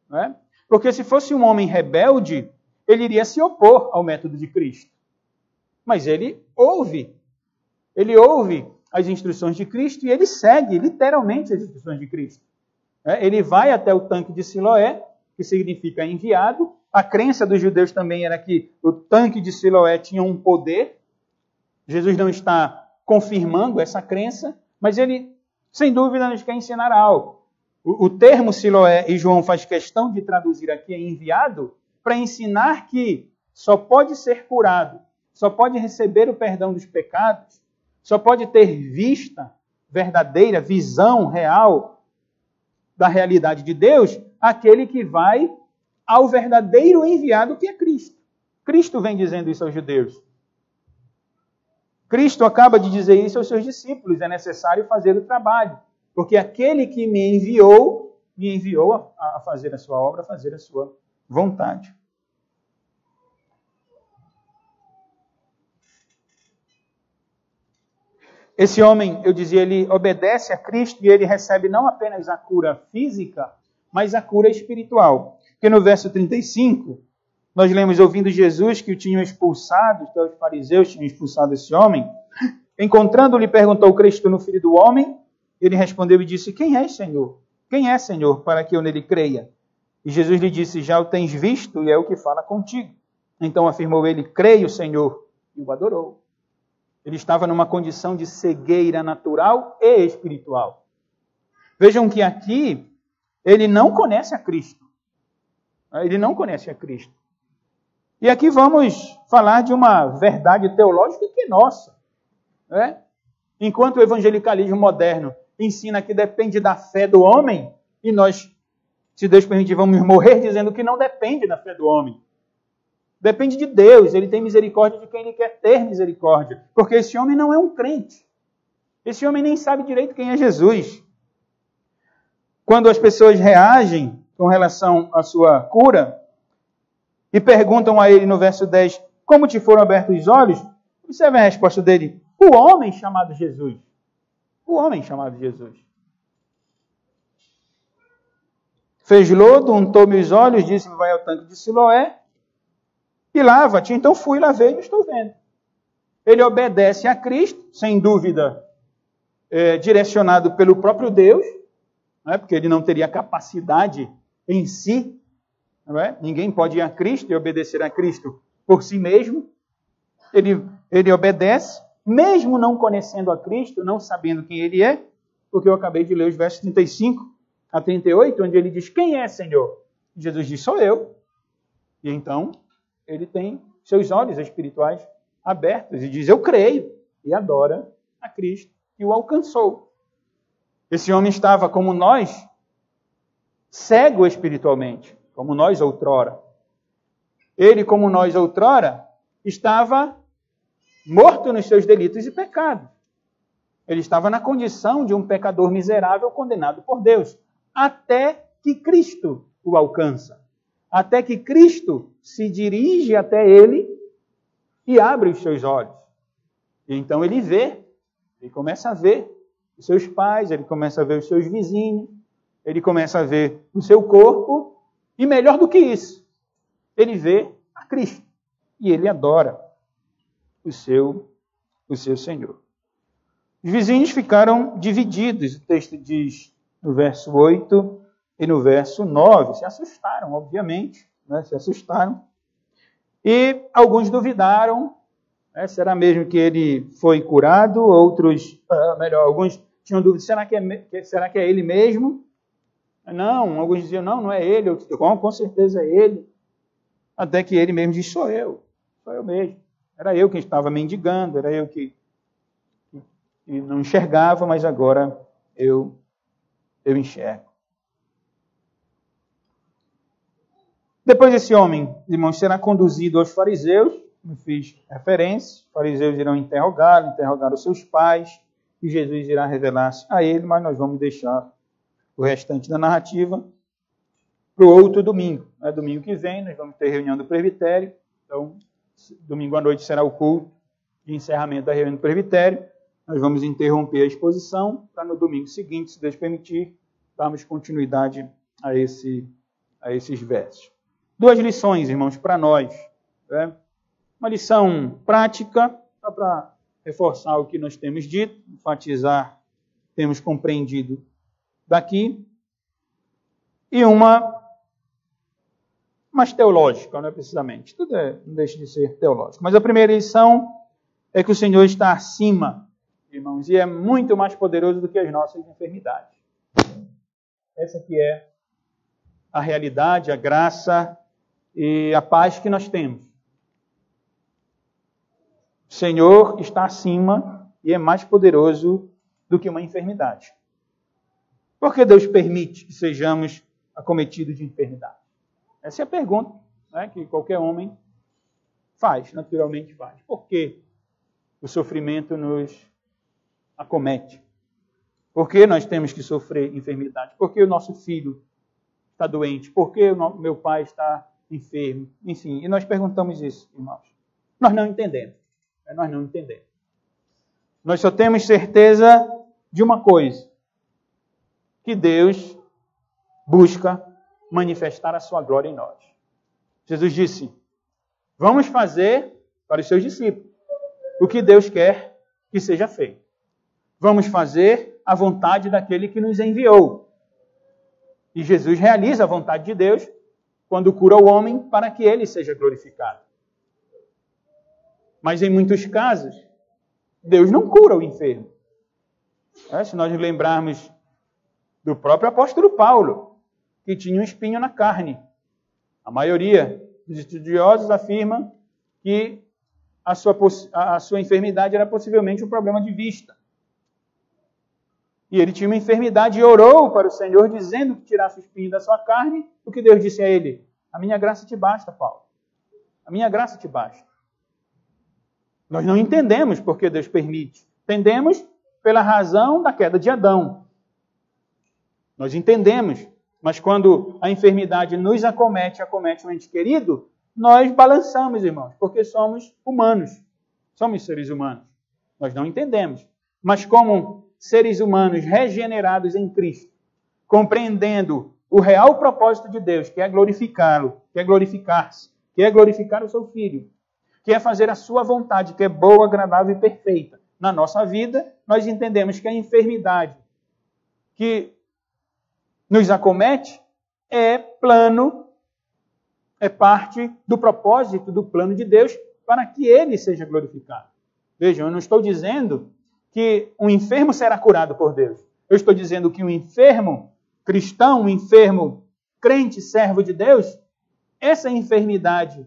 Não é? Porque se fosse um homem rebelde, ele iria se opor ao método de Cristo. Mas ele ouve as instruções de Cristo e ele segue literalmente as instruções de Cristo. Ele vai até o tanque de Siloé, que significa enviado. A crença dos judeus também era que o tanque de Siloé tinha um poder. Jesus não está confirmando essa crença, mas ele, sem dúvida, nos quer ensinar algo. O termo Siloé, e João faz questão de traduzir aqui, é enviado, para ensinar que só pode ser curado, só pode receber o perdão dos pecados, só pode ter vista verdadeira, visão real da realidade de Deus, aquele que vai ao verdadeiro enviado que é Cristo. Cristo vem dizendo isso aos judeus. Cristo acaba de dizer isso aos seus discípulos, é necessário fazer o trabalho, porque aquele que me enviou a fazer a sua obra, a fazer a sua vontade. Esse homem, eu dizia, ele obedece a Cristo e ele recebe não apenas a cura física, mas a cura espiritual. Porque no verso 35, nós lemos, ouvindo Jesus que o tinham expulsado, então os fariseus tinham expulsado esse homem, encontrando-lhe, perguntou: crês tu no Filho do Homem? Ele respondeu e disse: quem és, Senhor? Quem é, Senhor, para que eu nele creia? E Jesus lhe disse: já o tens visto e é o que fala contigo. Então afirmou ele: creio, Senhor, e o adorou. Ele estava numa condição de cegueira natural e espiritual. Vejam que aqui ele não conhece a Cristo. Ele não conhece a Cristo. E aqui vamos falar de uma verdade teológica que é nossa. Né? Enquanto o evangelicalismo moderno ensina que depende da fé do homem, e nós, se Deus permitir, vamos morrer dizendo que não depende da fé do homem. Depende de Deus, ele tem misericórdia de quem ele quer ter misericórdia. Porque esse homem não é um crente. Esse homem nem sabe direito quem é Jesus. Quando as pessoas reagem com relação à sua cura e perguntam a ele no verso 10, como te foram abertos os olhos? Observe a resposta dele: o homem chamado Jesus. O homem chamado Jesus. Fez lodo, untou-me os olhos, disse-me: vai ao tanque de Siloé e lava-te. Então fui, lavei e estou vendo. Ele obedece a Cristo, sem dúvida, direcionado pelo próprio Deus, né? Porque ele não teria capacidade em si. Não é? Ninguém pode ir a Cristo e obedecer a Cristo por si mesmo. Ele obedece, mesmo não conhecendo a Cristo, não sabendo quem ele é, porque eu acabei de ler os versos 35 a 38, onde ele diz: quem é, Senhor? E Jesus diz: sou eu. E então ele tem seus olhos espirituais abertos e diz: eu creio, e adora a Cristo, e o alcançou. Esse homem estava, como nós, cego espiritualmente, como nós outrora. Ele, como nós outrora, estava morto nos seus delitos e pecados. Ele estava na condição de um pecador miserável condenado por Deus, até que Cristo o alcança. Até que Cristo se dirige até ele e abre os seus olhos. E então ele vê, ele começa a ver os seus pais, ele começa a ver os seus vizinhos, ele começa a ver o seu corpo, e melhor do que isso, ele vê a Cristo. E ele adora o seu Senhor. Os vizinhos ficaram divididos, o texto diz no verso 8 e no verso 9. Se assustaram, obviamente, né? Se assustaram. E alguns duvidaram, né? Será mesmo que ele foi curado? Outros, alguns tinham dúvida, será que é ele mesmo? Não, alguns diziam, não é ele. Outros, com certeza é ele. Até que ele mesmo diz: sou eu mesmo. Era eu quem estava mendigando, era eu que não enxergava, mas agora eu enxergo. Depois esse homem, irmãos, será conduzido aos fariseus, como fiz referência. Os fariseus irão interrogar os seus pais, e Jesus irá revelar-se a ele, mas nós vamos deixar o restante da narrativa para o outro domingo. Domingo que vem nós vamos ter reunião do presbitério, então Domingo à noite será o culto de encerramento da reunião do presbitério. Nós vamos interromper a exposição para no domingo seguinte, se Deus permitir, darmos continuidade a esses versos. 2 lições, irmãos, para nós. Né? Uma lição prática, só para reforçar o que nós temos dito, enfatizar, temos compreendido daqui. E uma mais teológica, não é precisamente. Tudo não deixa de ser teológico. Mas a primeira lição é que o Senhor está acima, irmãos, e é muito mais poderoso do que as nossas enfermidades. Essa que é a realidade, a graça e a paz que nós temos. O Senhor está acima e é mais poderoso do que uma enfermidade. Por que Deus permite que sejamos acometidos de enfermidade? Essa é a pergunta, né, que qualquer homem faz, naturalmente faz. Por que o sofrimento nos acomete? Por que nós temos que sofrer enfermidade? Por que o nosso filho está doente? Por que o meu pai está enfermo? Enfim, e nós perguntamos isso, irmãos. Nós não entendemos. Nós não entendemos. Nós só temos certeza de uma coisa: que Deus busca manifestar a sua glória em nós. Jesus disse: vamos fazer para os seus discípulos o que Deus quer que seja feito. Vamos fazer a vontade daquele que nos enviou. E Jesus realiza a vontade de Deus quando cura o homem para que ele seja glorificado. Mas em muitos casos, Deus não cura o enfermo. Se nós lembrarmos do próprio apóstolo Paulo, que tinha um espinho na carne. A maioria dos estudiosos afirma que a sua enfermidade era possivelmente um problema de vista. E ele tinha uma enfermidade e orou para o Senhor, dizendo que tirasse o espinho da sua carne. O que Deus disse a ele? A minha graça te basta, Paulo. A minha graça te basta. Nós não entendemos por que Deus permite. Entendemos pela razão da queda de Adão. Nós entendemos. Mas quando a enfermidade nos acomete um ente querido, nós balançamos, irmãos, porque somos humanos. Somos seres humanos. Nós não entendemos. Mas como seres humanos regenerados em Cristo, compreendendo o real propósito de Deus, que é glorificá-lo, que é glorificar-se, que é glorificar o seu Filho, que é fazer a sua vontade, que é boa, agradável e perfeita na nossa vida, nós entendemos que a enfermidade que nos acomete é parte do propósito, do plano de Deus para que ele seja glorificado. Vejam, eu não estou dizendo que um enfermo será curado por Deus. Eu estou dizendo que um enfermo cristão, um enfermo crente, servo de Deus, essa enfermidade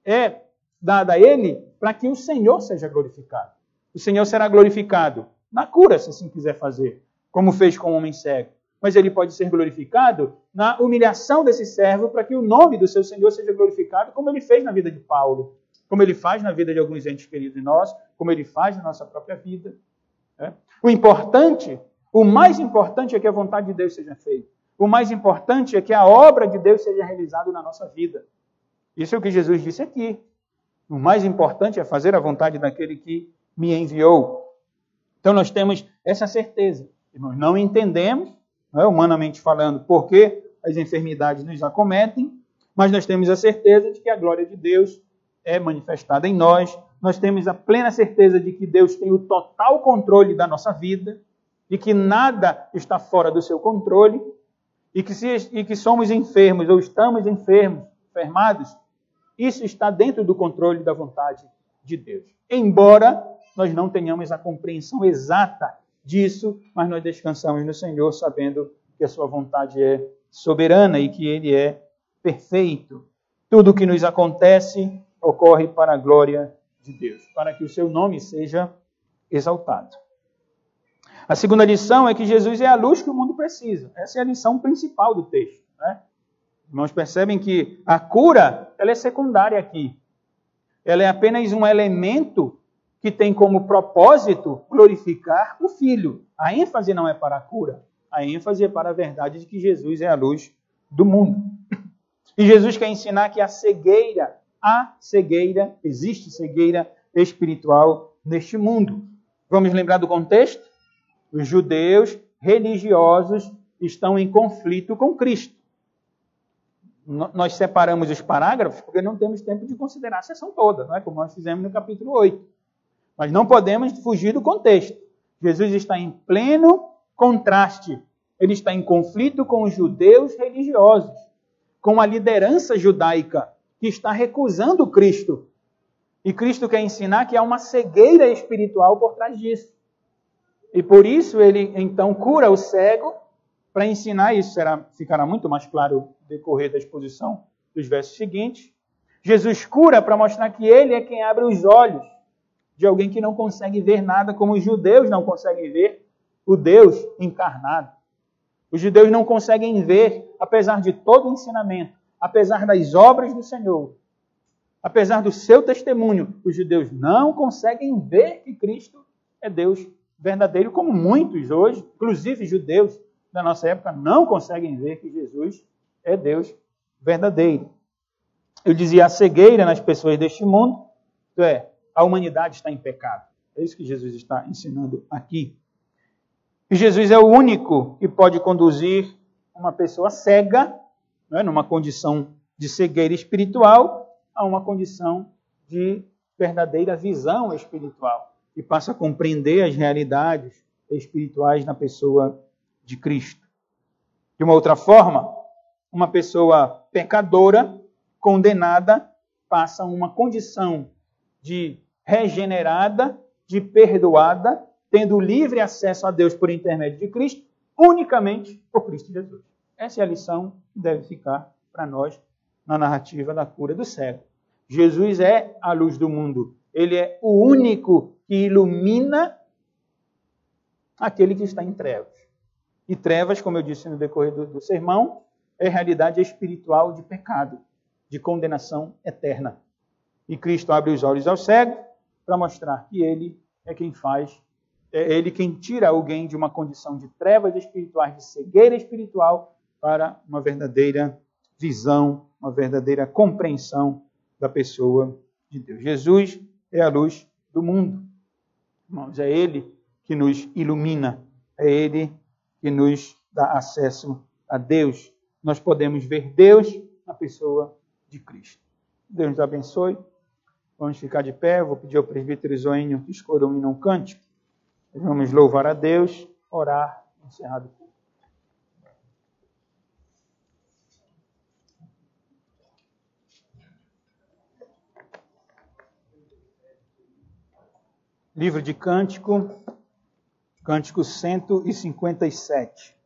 é dada a ele para que o Senhor seja glorificado. O Senhor será glorificado na cura, se assim quiser fazer, como fez com o homem cego. Mas ele pode ser glorificado na humilhação desse servo para que o nome do seu Senhor seja glorificado, como ele fez na vida de Paulo, como ele faz na vida de alguns entes queridos de nós, como ele faz na nossa própria vida. O mais importante é que a vontade de Deus seja feita. O mais importante é que a obra de Deus seja realizada na nossa vida. Isso é o que Jesus disse aqui. O mais importante é fazer a vontade daquele que me enviou. Então nós temos essa certeza. Nós não entendemos, humanamente falando, por que as enfermidades nos acometem, mas nós temos a certeza de que a glória de Deus é manifestada em nós. Nós temos a plena certeza de que Deus tem o total controle da nossa vida, de que nada está fora do seu controle, e que somos enfermos ou estamos enfermados, isso está dentro do controle da vontade de Deus. Embora nós não tenhamos a compreensão exata disso, mas nós descansamos no Senhor, sabendo que a sua vontade é soberana e que Ele é perfeito. Tudo o que nos acontece ocorre para a glória de Deus, para que o seu nome seja exaltado. A segunda lição é que Jesus é a luz que o mundo precisa. Essa é a lição principal do texto. Irmãos, percebem que a cura ela é secundária aqui. Ela é apenas um elemento que tem como propósito glorificar o Filho. A ênfase não é para a cura. A ênfase é para a verdade de que Jesus é a luz do mundo. E Jesus quer ensinar que a cegueira há cegueira, existe cegueira espiritual neste mundo. Vamos lembrar do contexto? Os judeus religiosos estão em conflito com Cristo. Nós separamos os parágrafos porque não temos tempo de considerar a sessão toda, não é? Como nós fizemos no capítulo 8. Mas não podemos fugir do contexto. Jesus está em pleno contraste. Ele está em conflito com os judeus religiosos, com a liderança judaica que está recusando Cristo. E Cristo quer ensinar que há uma cegueira espiritual por trás disso. E por isso ele então cura o cego, para ensinar isso, ficará muito mais claro no decorrer da exposição dos versos seguintes. Jesus cura para mostrar que ele é quem abre os olhos de alguém que não consegue ver nada, como os judeus não conseguem ver o Deus encarnado. Os judeus não conseguem ver, apesar de todo o ensinamento, apesar das obras do Senhor, apesar do seu testemunho, os judeus não conseguem ver que Cristo é Deus verdadeiro, como muitos hoje, inclusive judeus da nossa época, não conseguem ver que Jesus é Deus verdadeiro. Eu dizia, a cegueira nas pessoas deste mundo, isto é, a humanidade está em pecado. É isso que Jesus está ensinando aqui. E Jesus é o único que pode conduzir uma pessoa cega, não é, numa condição de cegueira espiritual, a uma condição de verdadeira visão espiritual, e passa a compreender as realidades espirituais na pessoa de Cristo. De uma outra forma, uma pessoa pecadora, condenada, passa a uma condição de regenerada, de perdoada, tendo livre acesso a Deus por intermédio de Cristo, unicamente por Cristo Jesus. Essa é a lição que deve ficar para nós na narrativa da cura do cego. Jesus é a luz do mundo. Ele é o único que ilumina aquele que está em trevas. E trevas, como eu disse no decorrer do sermão, é realidade espiritual de pecado, de condenação eterna. E Cristo abre os olhos ao cego para mostrar que ele é quem faz, é ele quem tira alguém de uma condição de trevas espirituais, de cegueira espiritual, para uma verdadeira visão, uma verdadeira compreensão da pessoa de Deus. Jesus é a luz do mundo. Irmãos, é ele que nos ilumina, é ele que nos dá acesso a Deus. Nós podemos ver Deus na pessoa de Cristo. Deus nos abençoe. Vamos ficar de pé. Vou pedir ao presbítero Zoênio que escolha um hino, um cântico. Vamos louvar a Deus, orar, encerrado o culto. Livro de Cântico, Cântico 157.